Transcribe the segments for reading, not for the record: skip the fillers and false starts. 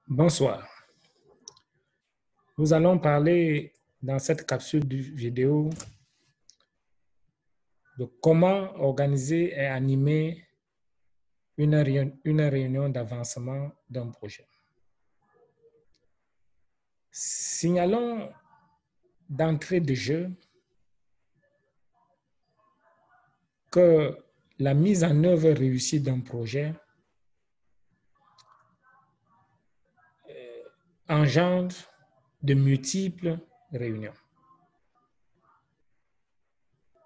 Bonsoir. Nous allons parler dans cette capsule vidéo de comment organiser et animer une réunion d'avancement d'un projet. Signalons d'entrée de jeu que la mise en œuvre réussie d'un projet engendre de multiples réunions.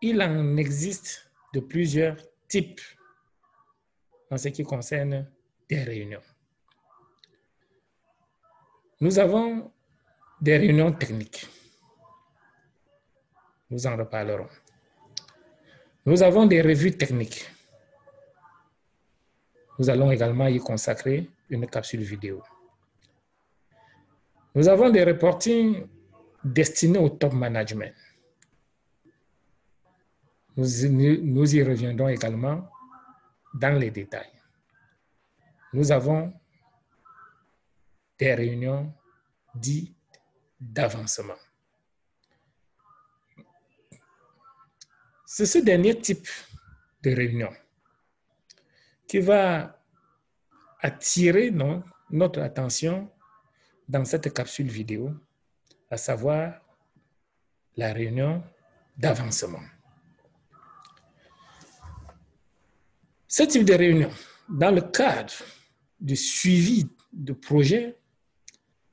Il en existe de plusieurs types en ce qui concerne des réunions. Nous avons des réunions techniques. Nous en reparlerons. Nous avons des revues techniques. Nous allons également y consacrer une capsule vidéo. Nous avons des reportings destinés au top management. Nous y reviendrons également dans les détails. Nous avons des réunions dites d'avancement. C'est ce dernier type de réunion qui va attirer notre attention dans cette capsule vidéo, à savoir la réunion d'avancement. Ce type de réunion, dans le cadre du suivi de projet,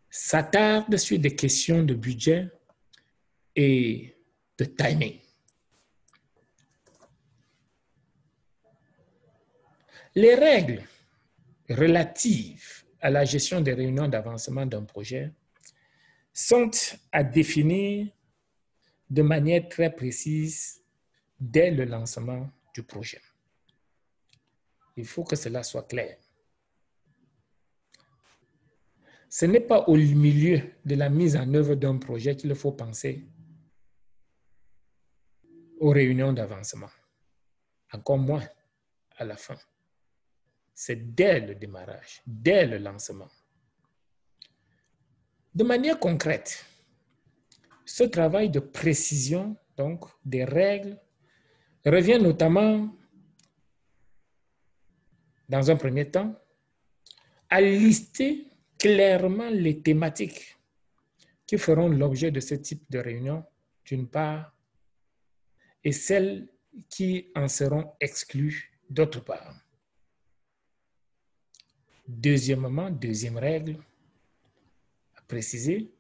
s'attarde sur des questions de budget et de timing. Les règles relatives à la gestion des réunions d'avancement d'un projet sont à définir de manière très précise dès le lancement du projet. Il faut que cela soit clair. Ce n'est pas au milieu de la mise en œuvre d'un projet qu'il faut penser aux réunions d'avancement, encore moins à la fin. C'est dès le démarrage, dès le lancement. De manière concrète, ce travail de précision, donc des règles, revient notamment, dans un premier temps, à lister clairement les thématiques qui feront l'objet de ce type de réunion, d'une part, et celles qui en seront exclues, d'autre part. Deuxièmement, deuxième règle à préciser,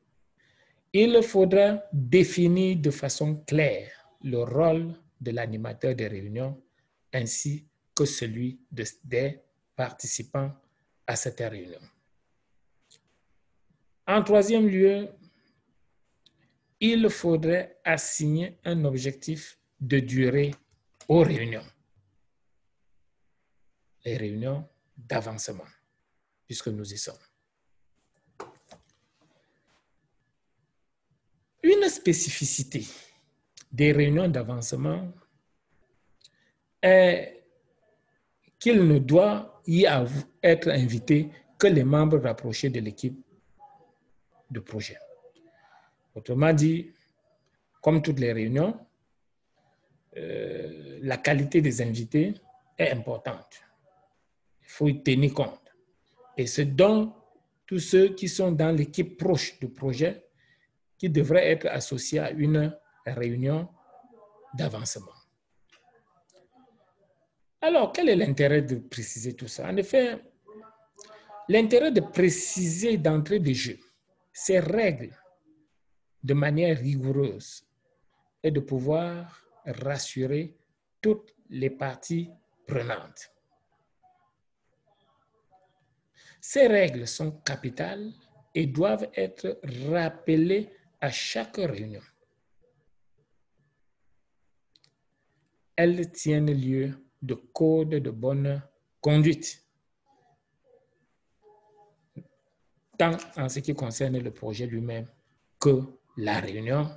il faudra définir de façon claire le rôle de l'animateur des réunions ainsi que celui des participants à cette réunion. En troisième lieu, il faudrait assigner un objectif de durée aux réunions, les réunions d'avancement, puisque nous y sommes. Une spécificité des réunions d'avancement est qu'il ne doit y être invité que les membres rapprochés de l'équipe de projet. Autrement dit, comme toutes les réunions, la qualité des invités est importante. Il faut y tenir compte. Et c'est donc tous ceux qui sont dans l'équipe proche du projet qui devraient être associés à une réunion d'avancement. Alors, quel est l'intérêt de préciser tout ça? En effet, l'intérêt de préciser d'entrée de jeu ces règles de manière rigoureuse est de pouvoir rassurer toutes les parties prenantes. Ces règles sont capitales et doivent être rappelées à chaque réunion. Elles tiennent lieu de code de bonne conduite, tant en ce qui concerne le projet lui-même que la réunion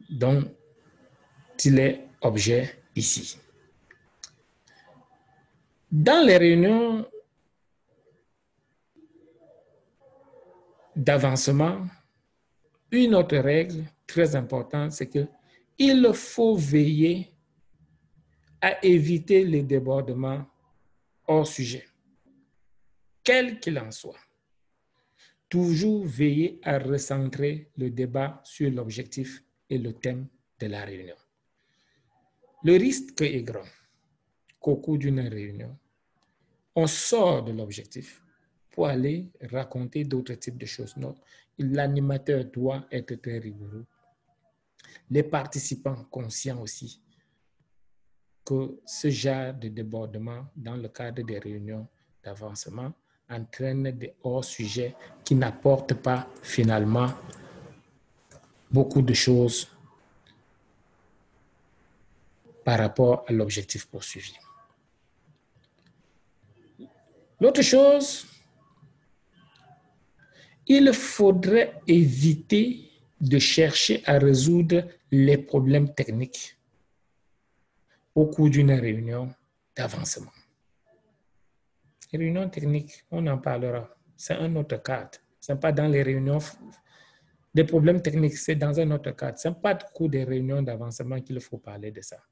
dont il est objet ici. Dans les réunions d'avancement, une autre règle très importante, c'est qu'il faut veiller à éviter les débordements hors sujet, quel qu'il en soit. Toujours veiller à recentrer le débat sur l'objectif et le thème de la réunion. Le risque est grand qu'au cours d'une réunion, on sort de l'objectif pour aller raconter d'autres types de choses. L'animateur doit être très rigoureux. Les participants conscients aussi que ce genre de débordement dans le cadre des réunions d'avancement entraîne des hors-sujets qui n'apportent pas finalement beaucoup de choses par rapport à l'objectif poursuivi. L'autre chose, il faudrait éviter de chercher à résoudre les problèmes techniques au cours d'une réunion d'avancement. Réunion technique, on en parlera. C'est un autre cadre. Ce n'est pas dans les réunions des problèmes techniques, c'est dans un autre cadre. Ce n'est pas au cours des réunions d'avancement qu'il faut parler de ça.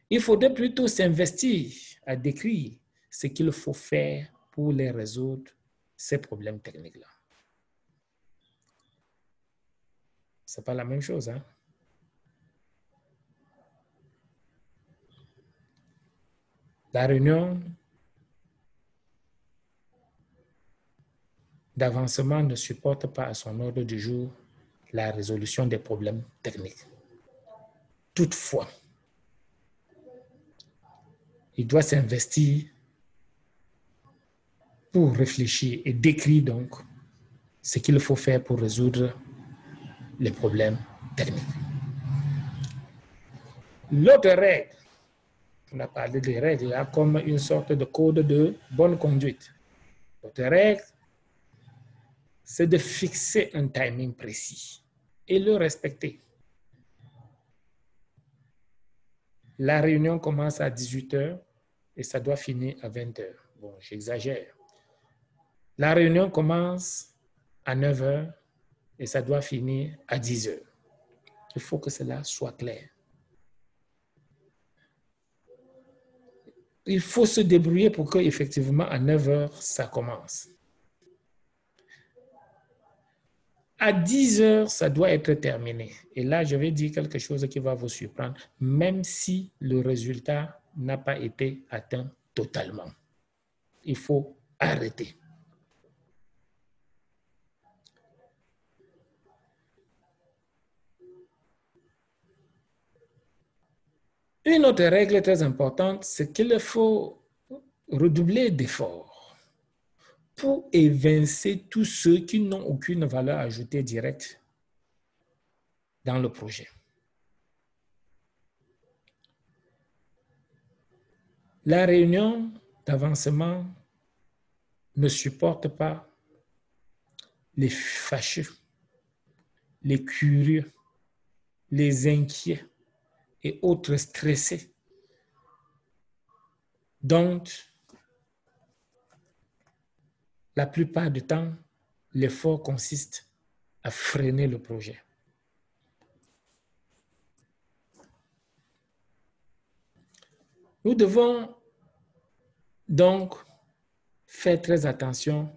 Il faudrait plutôt s'investir à décrire ce qu'il faut faire pour les résoudre, ces problèmes techniques-là. Ce n'est pas la même chose, hein? La réunion d'avancement ne supporte pas à son ordre du jour la résolution des problèmes techniques. Toutefois, il doit s'investir pour réfléchir et décrire donc ce qu'il faut faire pour résoudre les problèmes techniques. L'autre règle, on a parlé des règles là comme une sorte de code de bonne conduite. L'autre règle, c'est de fixer un timing précis et le respecter. La réunion commence à 18 h et ça doit finir à 20 h. Bon, j'exagère. La réunion commence à 9 h et ça doit finir à 10 h. Il faut que cela soit clair. Il faut se débrouiller pour qu'effectivement à 9 h, ça commence. À 10 h, ça doit être terminé. Et là, je vais dire quelque chose qui va vous surprendre, même si le résultat n'a pas été atteint totalement. Il faut arrêter. Une autre règle très importante, c'est qu'il faut redoubler d'efforts pour évincer tous ceux qui n'ont aucune valeur ajoutée directe dans le projet. La réunion d'avancement ne supporte pas les fâcheux, les curieux, les inquiets et autres stressés. Donc, la plupart du temps, l'effort consiste à freiner le projet. Nous devons donc faire très attention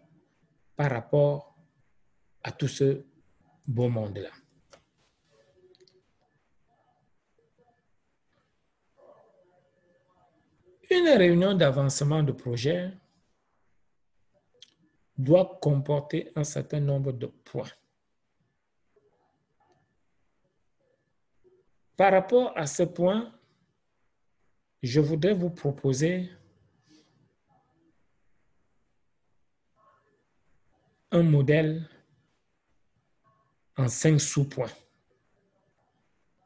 par rapport à tout ce beau monde-là. Une réunion d'avancement de projet doit comporter un certain nombre de points. Par rapport à ce point, je voudrais vous proposer un modèle en 5 sous-points.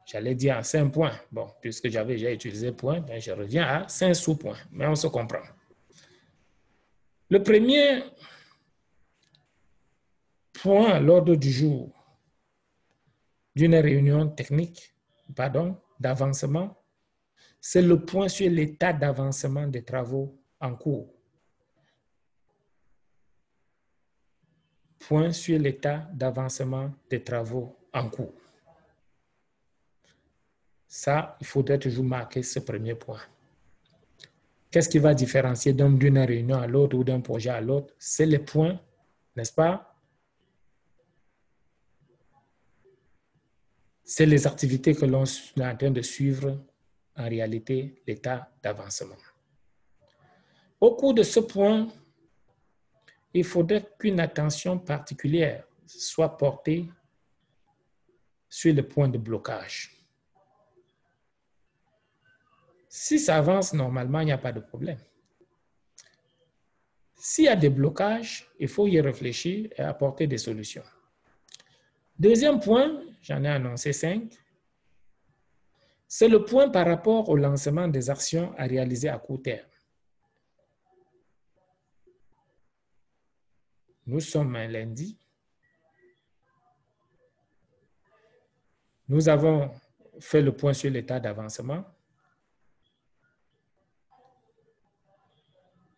J'allais dire en 5 points. Bon, puisque j'ai utilisé point, ben je reviens à 5 sous-points, mais on se comprend. Le premier point à l'ordre du jour d'une réunion technique, d'avancement, c'est le point sur l'état d'avancement des travaux en cours. point sur l'état d'avancement des travaux en cours. Ça, il faudrait toujours marquer ce premier point. Qu'est-ce qui va différencier d'une réunion à l'autre ou d'un projet à l'autre? C'est les points, n'est-ce pas? C'est les activités que l'on est en train de suivre, en réalité, l'état d'avancement. Au cours de ce point, il faudrait qu'une attention particulière soit portée sur le point de blocage. Si ça avance normalement, il n'y a pas de problème. S'il y a des blocages, il faut y réfléchir et apporter des solutions. Deuxième point, j'en ai annoncé 5, c'est le point par rapport au lancement des actions à réaliser à court terme. Nous sommes un lundi. Nous avons fait le point sur l'état d'avancement.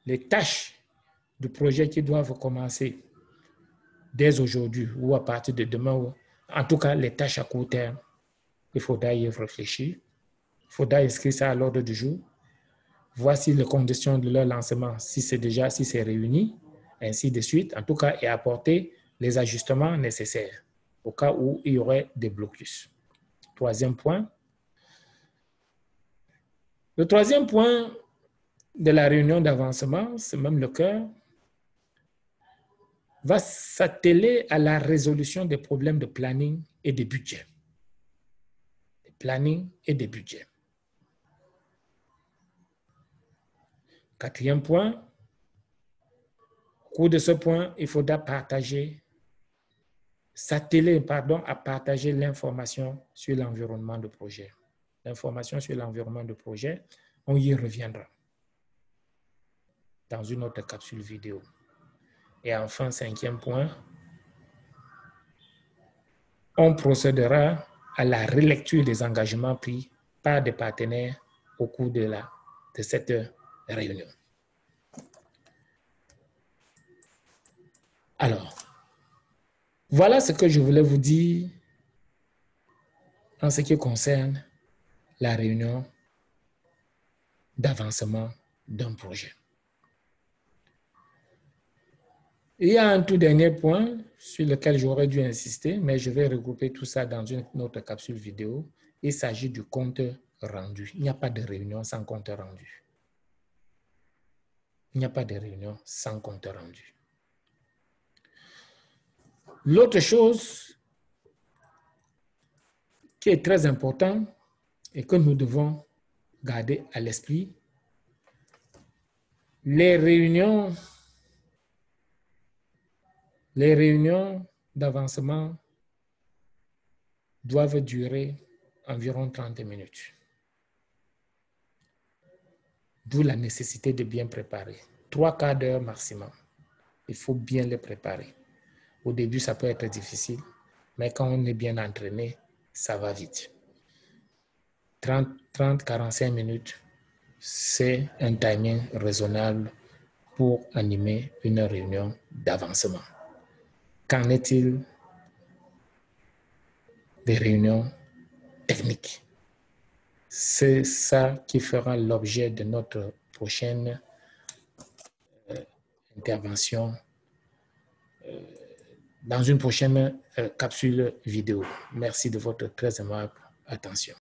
Les tâches du projet qui doivent commencer dès aujourd'hui ou à partir de demain, en tout cas les tâches à court terme, il faudra y réfléchir. Il faudra inscrire ça à l'ordre du jour. Voici les conditions de leur lancement, si c'est réuni, ainsi de suite. En tout cas, et apporter les ajustements nécessaires au cas où il y aurait des blocus. Troisième point. Le troisième point de la réunion d'avancement, c'est même le cœur, va s'atteler à la résolution des problèmes de planning et de budget. De planning et de budget. Quatrième point, au cours de ce point, il faudra s'atteler à partager l'information sur l'environnement de projet. L'information sur l'environnement de projet, on y reviendra dans une autre capsule vidéo. Et enfin, cinquième point, on procédera à la relecture des engagements pris par des partenaires au cours de cette réunion. Alors, voilà ce que je voulais vous dire en ce qui concerne la réunion d'avancement d'un projet. Il y a un tout dernier point sur lequel j'aurais dû insister, mais je vais regrouper tout ça dans une autre capsule vidéo. Il s'agit du compte rendu. Il n'y a pas de réunion sans compte rendu. Il n'y a pas de réunion sans compte rendu. L'autre chose qui est très importante et que nous devons garder à l'esprit, les réunions d'avancement doivent durer environ 30 minutes. D'où la nécessité de bien préparer. 3/4 d'heure maximum. Il faut bien les préparer. Au début, ça peut être difficile, mais quand on est bien entraîné, ça va vite. 30-45 minutes, c'est un timing raisonnable pour animer une réunion d'avancement. Qu'en est-il des réunions techniques? C'est ça qui fera l'objet de notre prochaine intervention dans une prochaine capsule vidéo. Merci de votre très aimable attention.